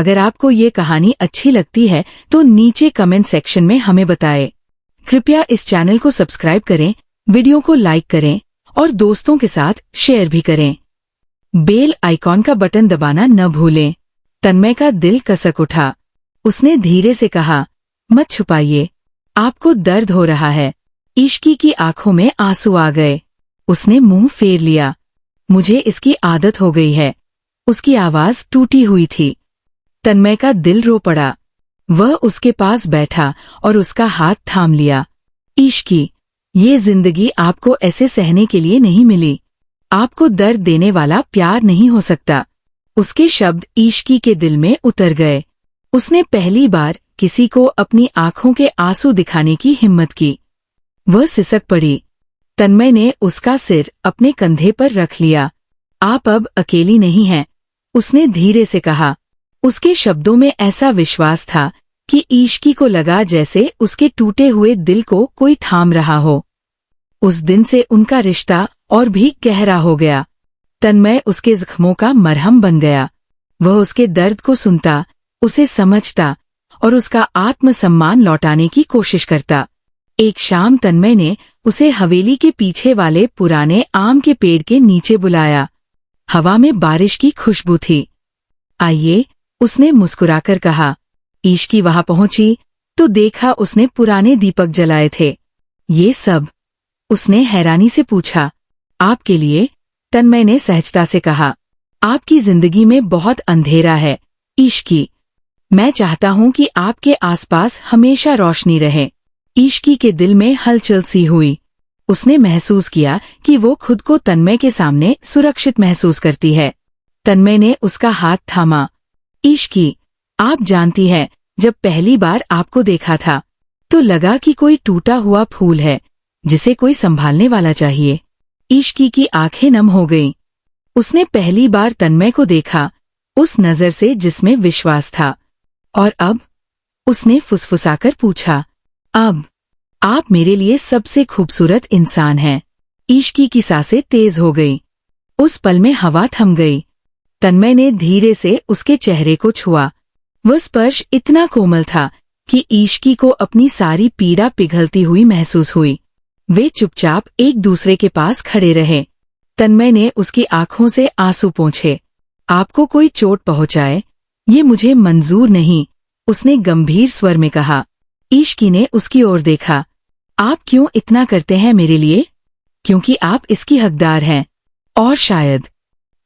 अगर आपको ये कहानी अच्छी लगती है तो नीचे कमेंट सेक्शन में हमें बताएं। कृपया इस चैनल को सब्सक्राइब करें, वीडियो को लाइक करें और दोस्तों के साथ शेयर भी करें। बेल आइकॉन का बटन दबाना न भूलें। तन्मय का दिल कसक उठा। उसने धीरे से कहा, मत छुपाइए, आपको दर्द हो रहा है। इश्की की आंखों में आंसू आ गए। उसने मुंह फेर लिया। मुझे इसकी आदत हो गई है। उसकी आवाज टूटी हुई थी। तन्मय का दिल रो पड़ा। वह उसके पास बैठा और उसका हाथ थाम लिया। इश्की, ये जिंदगी आपको ऐसे सहने के लिए नहीं मिली। आपको दर्द देने वाला प्यार नहीं हो सकता। उसके शब्द इश्की के दिल में उतर गए। उसने पहली बार किसी को अपनी आंखों के आंसू दिखाने की हिम्मत की। वह सिसक पड़ी। तन्मय ने उसका सिर अपने कंधे पर रख लिया। आप अब अकेली नहीं हैं, उसने धीरे से कहा। उसके शब्दों में ऐसा विश्वास था कि इश्की को लगा जैसे उसके टूटे हुए दिल को कोई थाम रहा हो। उस दिन से उनका रिश्ता और भी गहरा हो गया। तन्मय उसके जख्मों का मरहम बन गया। वह उसके दर्द को सुनता, उसे समझता और उसका आत्मसम्मान लौटाने की कोशिश करता। एक शाम तन्मय ने उसे हवेली के पीछे वाले पुराने आम के पेड़ के नीचे बुलाया। हवा में बारिश की खुशबू थी। आइए, उसने मुस्कुराकर कहा। इश्की वहां पहुंची तो देखा उसने पुराने दीपक जलाए थे। ये सब? उसने हैरानी से पूछा। आपके लिए, तन्मय ने सहजता से कहा। आपकी जिंदगी में बहुत अंधेरा है इश्की। मैं चाहता हूं कि आपके आसपास हमेशा रोशनी रहे। इश्की के दिल में हलचल सी हुई। उसने महसूस किया कि वो खुद को तन्मय के सामने सुरक्षित महसूस करती है। तन्मय ने उसका हाथ थामा। इश्की, आप जानती हैं, जब पहली बार आपको देखा था तो लगा कि कोई टूटा हुआ फूल है जिसे कोई संभालने वाला चाहिए। इश्की की आंखें नम हो गईं। उसने पहली बार तन्मय को देखा, उस नजर से जिसमें विश्वास था। और अब? उसने फुसफुसाकर पूछा। अब आप मेरे लिए सबसे खूबसूरत इंसान हैं। इश्की की सांसें तेज हो गई। उस पल में हवा थम गई। तन्मय ने धीरे से उसके चेहरे को छुआ। वह स्पर्श इतना कोमल था कि इश्की को अपनी सारी पीड़ा पिघलती हुई महसूस हुई। वे चुपचाप एक दूसरे के पास खड़े रहे। तन्मय ने उसकी आंखों से आंसू पोंछे। आपको कोई चोट पहुंचाए, ये मुझे मंजूर नहीं, उसने गंभीर स्वर में कहा। इश्की ने उसकी ओर देखा। आप क्यों इतना करते हैं मेरे लिए? क्योंकि आप इसकी हकदार हैं। और शायद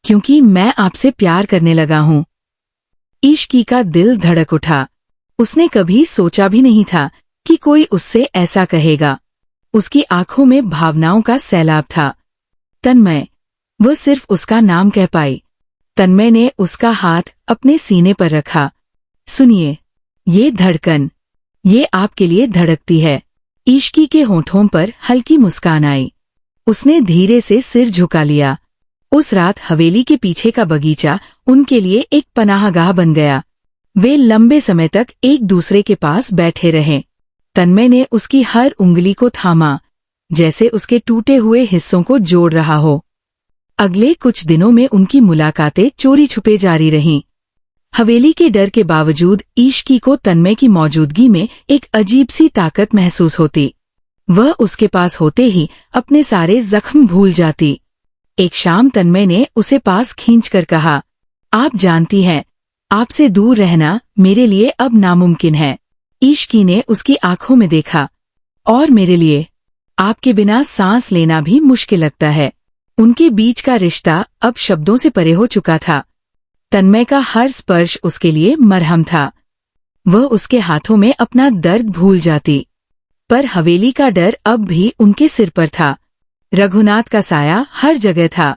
क्योंकि मैं आपसे प्यार करने लगा हूं। इश्की का दिल धड़क उठा। उसने कभी सोचा भी नहीं था कि कोई उससे ऐसा कहेगा। उसकी आंखों में भावनाओं का सैलाब था। तन्मय, वह सिर्फ उसका नाम कह पाई। तन्मय ने उसका हाथ अपने सीने पर रखा। सुनिए, ये धड़कन, ये आपके लिए धड़कती है। इश्की के होठों पर हल्की मुस्कान आई। उसने धीरे से सिर झुका लिया। उस रात हवेली के पीछे का बगीचा उनके लिए एक पनाहगाह बन गया। वे लंबे समय तक एक दूसरे के पास बैठे रहे। तन्मय ने उसकी हर उंगली को थामा, जैसे उसके टूटे हुए हिस्सों को जोड़ रहा हो। अगले कुछ दिनों में उनकी मुलाकातें चोरी छुपे जारी रहीं। हवेली के डर के बावजूद इश्की को तन्मय की मौजूदगी में एक अजीब सी ताकत महसूस होती। वह उसके पास होते ही अपने सारे जख्म भूल जाती। एक शाम तन्मय ने उसे पास खींचकर कहा, आप जानती हैं, आपसे दूर रहना मेरे लिए अब नामुमकिन है। इश्की ने उसकी आंखों में देखा। और मेरे लिए? आपके बिना सांस लेना भी मुश्किल लगता है। उनके बीच का रिश्ता अब शब्दों से परे हो चुका था। तन्मय का हर स्पर्श उसके लिए मरहम था। वह उसके हाथों में अपना दर्द भूल जाती। पर हवेली का डर अब भी उनके सिर पर था। रघुनाथ का साया हर जगह था।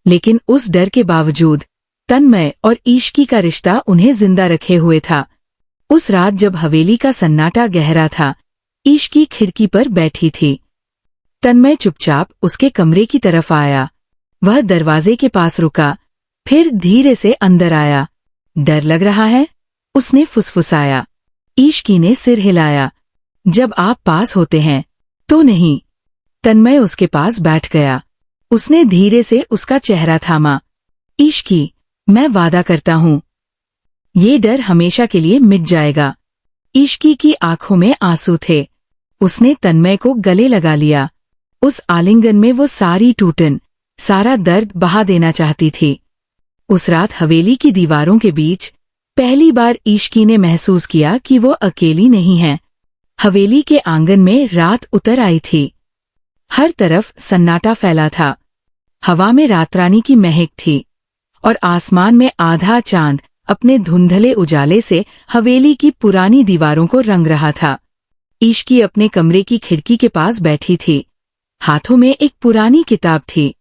लेकिन उस डर के बावजूद तन्मय और इश्की का रिश्ता उन्हें जिंदा रखे हुए था। उस रात जब हवेली का सन्नाटा गहरा था, इश्की खिड़की पर बैठी थी। तन्मय चुपचाप उसके कमरे की तरफ आया। वह दरवाजे के पास रुका, फिर धीरे से अंदर आया। डर लग रहा है? उसने फुसफुसाया। इश्की ने सिर हिलाया। जब आप पास होते हैं तो नहीं। तन्मय उसके पास बैठ गया। उसने धीरे से उसका चेहरा थामा। इश्की, मैं वादा करता हूं, ये डर हमेशा के लिए मिट जाएगा। इश्की की आंखों में आंसू थे। उसने तन्मय को गले लगा लिया। उस आलिंगन में वो सारी टूटन, सारा दर्द बहा देना चाहती थी। उस रात हवेली की दीवारों के बीच पहली बार इश्की ने महसूस किया कि वो अकेली नहीं है। हवेली के आंगन में रात उतर आई थी। हर तरफ सन्नाटा फैला था। हवा में रातरानी की महक थी और आसमान में आधा चांद अपने धुंधले उजाले से हवेली की पुरानी दीवारों को रंग रहा था। इश्की अपने कमरे की खिड़की के पास बैठी थी। हाथों में एक पुरानी किताब थी,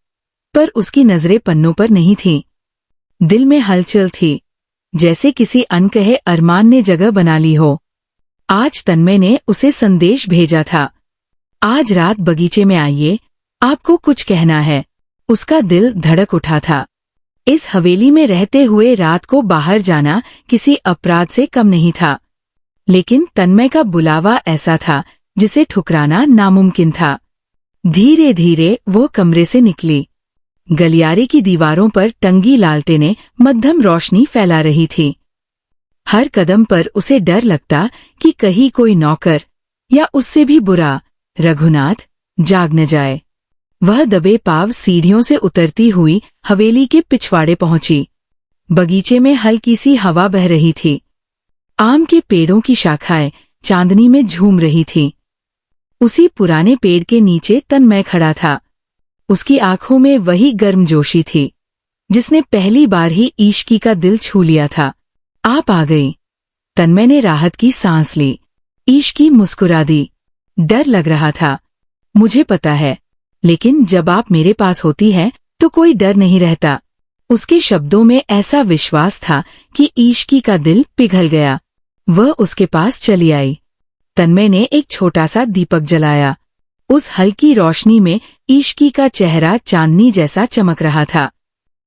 पर उसकी नजरें पन्नों पर नहीं थीं। दिल में हलचल थी, जैसे किसी अनकहे अरमान ने जगह बना ली हो। आज तन्मय ने उसे संदेश भेजा था, आज रात बगीचे में आइए, आपको कुछ कहना है। उसका दिल धड़क उठा था। इस हवेली में रहते हुए रात को बाहर जाना किसी अपराध से कम नहीं था, लेकिन तन्मय का बुलावा ऐसा था जिसे ठुकराना नामुमकिन था। धीरे धीरे वो कमरे से निकली। गलियारे की दीवारों पर टंगी लालटेनें मध्यम रोशनी फैला रही थी। हर कदम पर उसे डर लगता कि कहीं कोई नौकर या उससे भी बुरा रघुनाथ जाग न जाए। वह दबे पांव सीढ़ियों से उतरती हुई हवेली के पिछवाड़े पहुंची। बगीचे में हल्की सी हवा बह रही थी। आम के पेड़ों की शाखाएं चांदनी में झूम रही थीं। उसी पुराने पेड़ के नीचे तन्मय खड़ा था। उसकी आंखों में वही गर्मजोशी थी जिसने पहली बार ही इश्की का दिल छू लिया था। आप आ गई। तन्मय ने राहत की सांस ली। इश्की मुस्कुरा दी। डर लग रहा था, मुझे पता है, लेकिन जब आप मेरे पास होती है तो कोई डर नहीं रहता। उसके शब्दों में ऐसा विश्वास था कि इश्की का दिल पिघल गया। वह उसके पास चली आई। तन्मय ने एक छोटा सा दीपक जलाया। उस हल्की रोशनी में इश्की का चेहरा चांदनी जैसा चमक रहा था।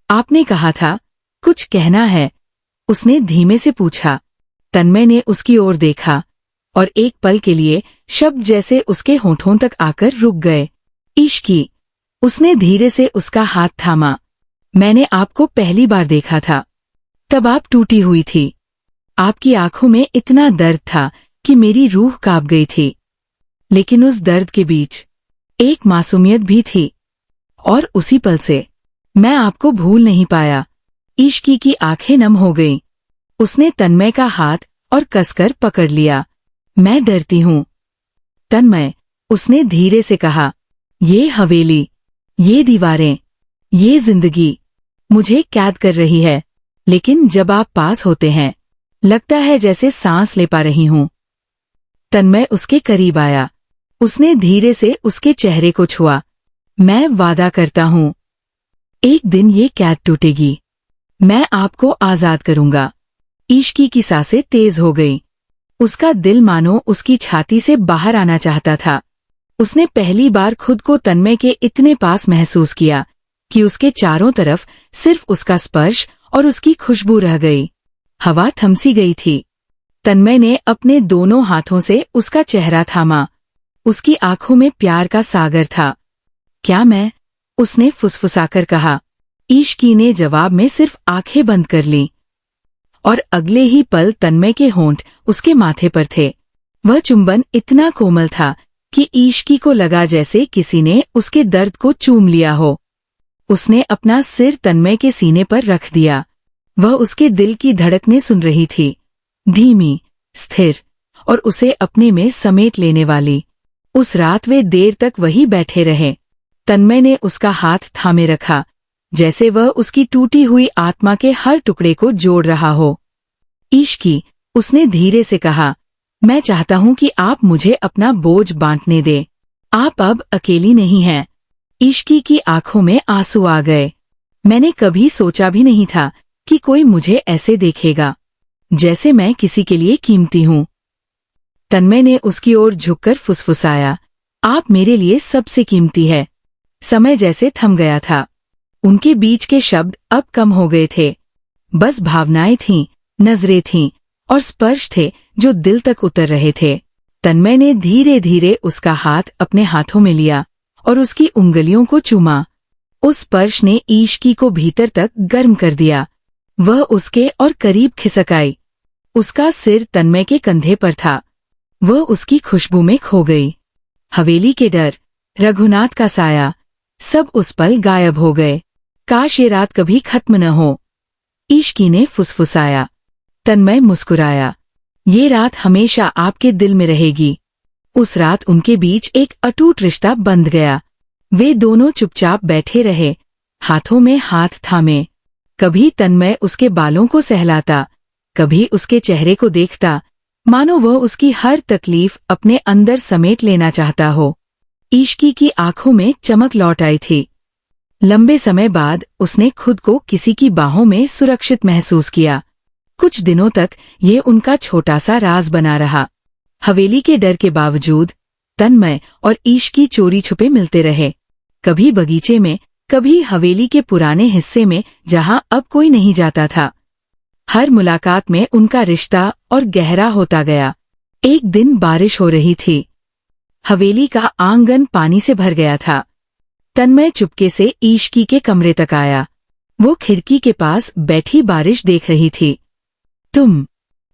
आपने कहा था, कुछ कहना है? उसने धीमे से पूछा। तन्मय ने उसकी ओर देखा और एक पल के लिए शब्द जैसे उसके होठों तक आकर रुक गए। इश्की, उसने धीरे से उसका हाथ थामा। मैंने आपको पहली बार देखा था, तब आप टूटी हुई थी। आपकी आंखों में इतना दर्द था कि मेरी रूह कांप गई थी, लेकिन उस दर्द के बीच एक मासूमियत भी थी। और उसी पल से मैं आपको भूल नहीं पाया। इश्की की आंखें नम हो गईं। उसने तन्मय का हाथ और कसकर पकड़ लिया। मैं डरती हूं तन्मय, उसने धीरे से कहा। ये हवेली, ये दीवारें, ये जिंदगी मुझे कैद कर रही है, लेकिन जब आप पास होते हैं लगता है जैसे सांस ले पा रही हूं। तन्मय उसके करीब आया। उसने धीरे से उसके चेहरे को छुआ। मैं वादा करता हूं, एक दिन ये कैद टूटेगी। मैं आपको आजाद करूंगा। इश्की की सांसें तेज हो गई। उसका दिल मानो उसकी छाती से बाहर आना चाहता था। उसने पहली बार खुद को तन्मय के इतने पास महसूस किया कि उसके चारों तरफ सिर्फ उसका स्पर्श और उसकी खुशबू रह गई। हवा थमसी गई थी। तन्मय ने अपने दोनों हाथों से उसका चेहरा थामा। उसकी आंखों में प्यार का सागर था। क्या मैं? उसने फुसफुसाकर कहा। इश्की ने जवाब में सिर्फ आंखें बंद कर ली और अगले ही पल तन्मय के होंठ उसके माथे पर थे। वह चुंबन इतना कोमल था कि इश्की को लगा जैसे किसी ने उसके दर्द को चूम लिया हो। उसने अपना सिर तन्मय के सीने पर रख दिया। वह उसके दिल की धड़कनें सुन रही थी, धीमी, स्थिर और उसे अपने में समेट लेने वाली। उस रात वे देर तक वहीं बैठे रहे। तन्मय ने उसका हाथ थामे रखा, जैसे वह उसकी टूटी हुई आत्मा के हर टुकड़े को जोड़ रहा हो। इश्की, उसने धीरे से कहा, मैं चाहता हूं कि आप मुझे अपना बोझ बांटने दें। आप अब अकेली नहीं हैं। इश्की की आंखों में आंसू आ गए। मैंने कभी सोचा भी नहीं था कि कोई मुझे ऐसे देखेगा, जैसे मैं किसी के लिए कीमती हूं। तन्मय ने उसकी ओर झुककर फुसफुसाया, आप मेरे लिए सबसे कीमती है। समय जैसे थम गया था। उनके बीच के शब्द अब कम हो गए थे। बस भावनाएं थीं, नजरें थीं और स्पर्श थे जो दिल तक उतर रहे थे। तन्मय ने धीरे धीरे उसका हाथ अपने हाथों में लिया और उसकी उंगलियों को चूमा। उस स्पर्श ने इश्की को भीतर तक गर्म कर दिया। वह उसके और करीब खिसक आई। उसका सिर तन्मय के कंधे पर था। वह उसकी खुशबू में खो गई। हवेली के डर, रघुनाथ का साया, सब उस पल गायब हो गए। काश ये रात कभी खत्म न हो, इश्की ने फुसफुसाया। तन्मय मुस्कुराया। ये रात हमेशा आपके दिल में रहेगी। उस रात उनके बीच एक अटूट रिश्ता बंध गया। वे दोनों चुपचाप बैठे रहे, हाथों में हाथ थामे। कभी तन्मय उसके बालों को सहलाता, कभी उसके चेहरे को देखता, मानो वह उसकी हर तकलीफ अपने अंदर समेट लेना चाहता हो। इश्की की आंखों में चमक लौट आई थी। लंबे समय बाद उसने खुद को किसी की बाहों में सुरक्षित महसूस किया। कुछ दिनों तक ये उनका छोटा सा राज बना रहा। हवेली के डर के बावजूद तन्मय और इश्की चोरी छुपे मिलते रहे, कभी बगीचे में, कभी हवेली के पुराने हिस्से में जहां अब कोई नहीं जाता था। हर मुलाकात में उनका रिश्ता और गहरा होता गया। एक दिन बारिश हो रही थी। हवेली का आंगन पानी से भर गया था। तन्मय चुपके से इश्की के कमरे तक आया। वो खिड़की के पास बैठी बारिश देख रही थी। तुम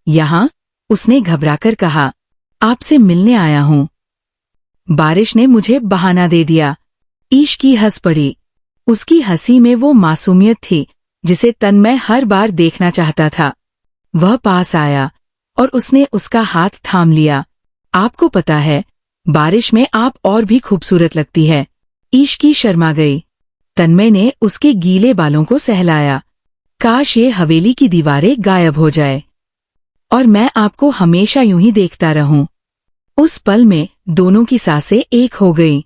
यहां? उसने घबराकर कहा। आपसे मिलने आया हूं। बारिश ने मुझे बहाना दे दिया। इश्की हंस पड़ी। उसकी हंसी में वो मासूमियत थी जिसे तन्मय हर बार देखना चाहता था। वह पास आया और उसने उसका हाथ थाम लिया। आपको पता है, बारिश में आप और भी खूबसूरत लगती है। इश्की शर्मा गई। तन्मय ने उसके गीले बालों को सहलाया। काश ये हवेली की दीवारें गायब हो जाए और मैं आपको हमेशा यूं ही देखता रहूं। उस पल में दोनों की सांसें एक हो गईं।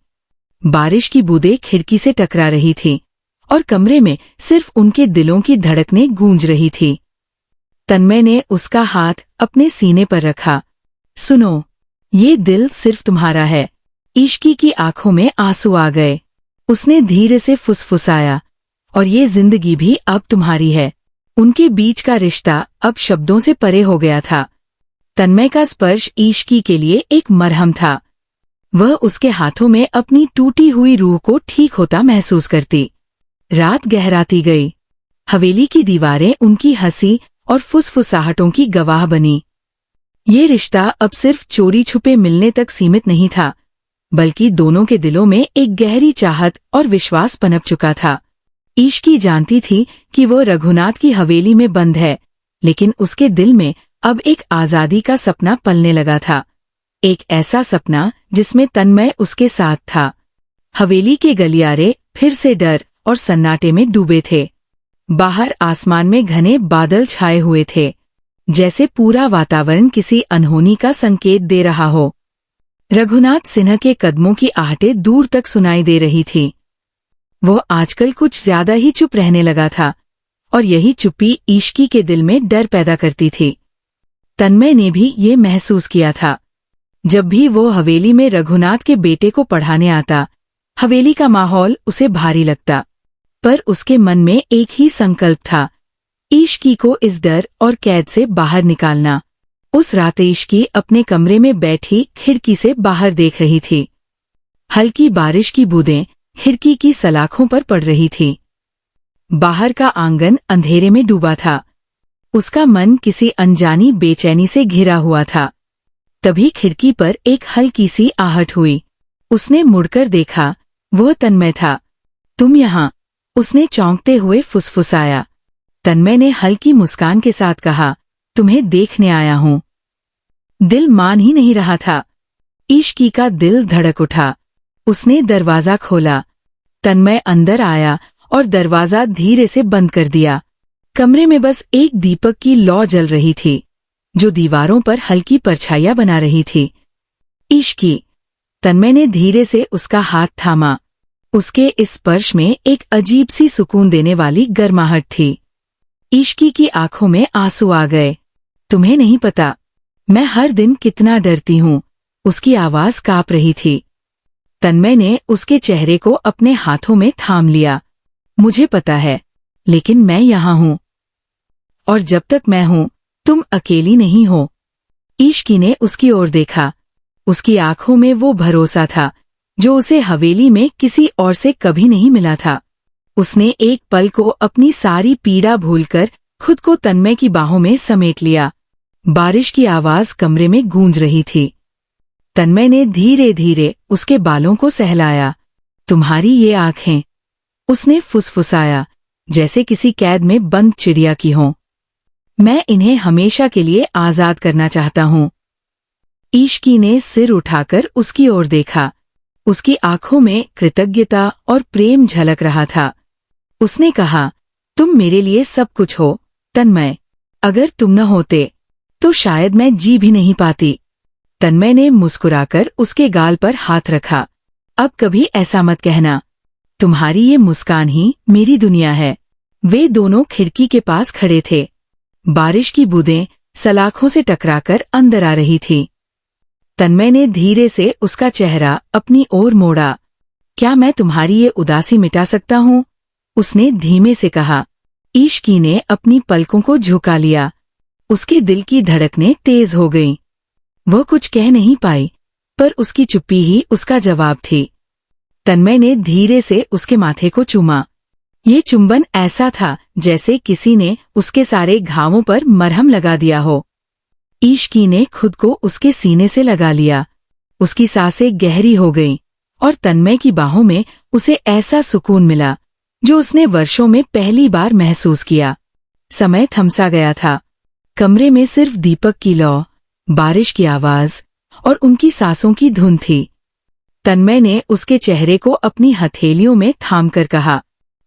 बारिश की बूंदें खिड़की से टकरा रही थी और कमरे में सिर्फ उनके दिलों की धड़कनें गूंज रही थी। तन्मय ने उसका हाथ अपने सीने पर रखा। सुनो, ये दिल सिर्फ तुम्हारा है। इश्की की आंखों में आंसू आ गए। उसने धीरे से फुसफुसाया, और ये जिंदगी भी अब तुम्हारी है। उनके बीच का रिश्ता अब शब्दों से परे हो गया था। तन्मय का स्पर्श इश्की के लिए एक मरहम था। वह उसके हाथों में अपनी टूटी हुई रूह को ठीक होता महसूस करती। रात गहराती गई। हवेली की दीवारें उनकी हंसी और फुसफुसाहटों की गवाह बनी। ये रिश्ता अब सिर्फ चोरी छुपे मिलने तक सीमित नहीं था, बल्कि दोनों के दिलों में एक गहरी चाहत और विश्वास पनप चुका था। इश्की जानती थी कि वो रघुनाथ की हवेली में बंद है, लेकिन उसके दिल में अब एक आजादी का सपना पलने लगा था। एक ऐसा सपना जिसमें तन्मय उसके साथ था। हवेली के गलियारे फिर से डर और सन्नाटे में डूबे थे। बाहर आसमान में घने बादल छाए हुए थे, जैसे पूरा वातावरण किसी अनहोनी का संकेत दे रहा हो। रघुनाथ सिन्हा के कदमों की आहटें दूर तक सुनाई दे रही थी। वो आजकल कुछ ज्यादा ही चुप रहने लगा था, और यही चुप्पी इश्की के दिल में डर पैदा करती थी। तन्मय ने भी ये महसूस किया था। जब भी वो हवेली में रघुनाथ के बेटे को पढ़ाने आता, हवेली का माहौल उसे भारी लगता, पर उसके मन में एक ही संकल्प था, इश्की को इस डर और कैद से बाहर निकालना। उस रात इश्की अपने कमरे में बैठी खिड़की से बाहर देख रही थी। हल्की बारिश की बूंदें खिड़की की सलाखों पर पड़ रही थी। बाहर का आंगन अंधेरे में डूबा था। उसका मन किसी अनजानी बेचैनी से घिरा हुआ था। तभी खिड़की पर एक हल्की सी आहट हुई। उसने मुड़कर देखा। वह तन्मय था। तुम यहाँ? उसने चौंकते हुए फुसफुसाया। तन्मय ने हल्की मुस्कान के साथ कहा, तुम्हें देखने आया हूं। दिल मान ही नहीं रहा था। इश्की का दिल धड़क उठा। उसने दरवाजा खोला। तन्मय अंदर आया और दरवाजा धीरे से बंद कर दिया। कमरे में बस एक दीपक की लौ जल रही थी, जो दीवारों पर हल्की परछाइयां बना रही थी। इश्की। तन्मय ने धीरे से उसका हाथ थामा। उसके इस स्पर्श में एक अजीब सी सुकून देने वाली गर्माहट थी। इश्की की आंखों में आंसू आ गए। तुम्हें नहीं पता, मैं हर दिन कितना डरती हूं। उसकी आवाज कांप रही थी। तन्मय ने उसके चेहरे को अपने हाथों में थाम लिया। मुझे पता है, लेकिन मैं यहाँ हूं, और जब तक मैं हूं, तुम अकेली नहीं हो। इश्की ने उसकी ओर देखा। उसकी आंखों में वो भरोसा था जो उसे हवेली में किसी और से कभी नहीं मिला था। उसने एक पल को अपनी सारी पीड़ा भूलकर खुद को तन्मय की बाहों में समेट लिया। बारिश की आवाज कमरे में गूंज रही थी। तन्मय ने धीरे धीरे उसके बालों को सहलाया। तुम्हारी ये आंखें, उसने फुसफुसाया, जैसे किसी कैद में बंद चिड़िया की हों। मैं इन्हें हमेशा के लिए आजाद करना चाहता हूं। इश्की ने सिर उठाकर उसकी ओर देखा। उसकी आंखों में कृतज्ञता और प्रेम झलक रहा था। उसने कहा, तुम मेरे लिए सब कुछ हो तन्मय। अगर तुम न होते तो शायद मैं जी भी नहीं पाती। तन्मय ने मुस्कुराकर उसके गाल पर हाथ रखा। अब कभी ऐसा मत कहना। तुम्हारी ये मुस्कान ही मेरी दुनिया है। वे दोनों खिड़की के पास खड़े थे। बारिश की बूंदें सलाखों से टकराकर अंदर आ रही थी। तन्मय ने धीरे से उसका चेहरा अपनी ओर मोड़ा। क्या मैं तुम्हारी ये उदासी मिटा सकता हूँ? उसने धीमे से कहा। इश्की ने अपनी पलकों को झुका लिया। उसके दिल की धड़कनें तेज हो गईं। वह कुछ कह नहीं पाई, पर उसकी चुप्पी ही उसका जवाब थी। तन्मय ने धीरे से उसके माथे को चूमा। ये चुंबन ऐसा था जैसे किसी ने उसके सारे घावों पर मरहम लगा दिया हो। इश्की ने खुद को उसके सीने से लगा लिया। उसकी सांसें गहरी हो गईं और तन्मय की बाहों में उसे ऐसा सुकून मिला जो उसने वर्षों में पहली बार महसूस किया। समय थमसा गया था। कमरे में सिर्फ दीपक की लौ, बारिश की आवाज और उनकी सांसों की धुन थी। तन्मय ने उसके चेहरे को अपनी हथेलियों में थाम कर कहा,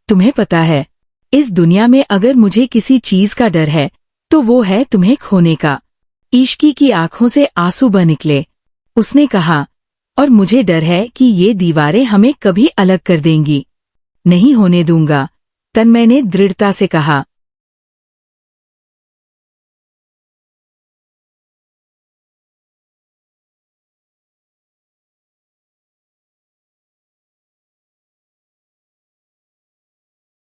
तुम्हें पता है, इस दुनिया में अगर मुझे किसी चीज का डर है तो वो है तुम्हें खोने का। इश्की की आंखों से आंसू बह निकले। उसने कहा, और मुझे डर है कि ये दीवारें हमें कभी अलग कर देंगी। नहीं होने दूंगा, तन्मय ने दृढ़ता से कहा।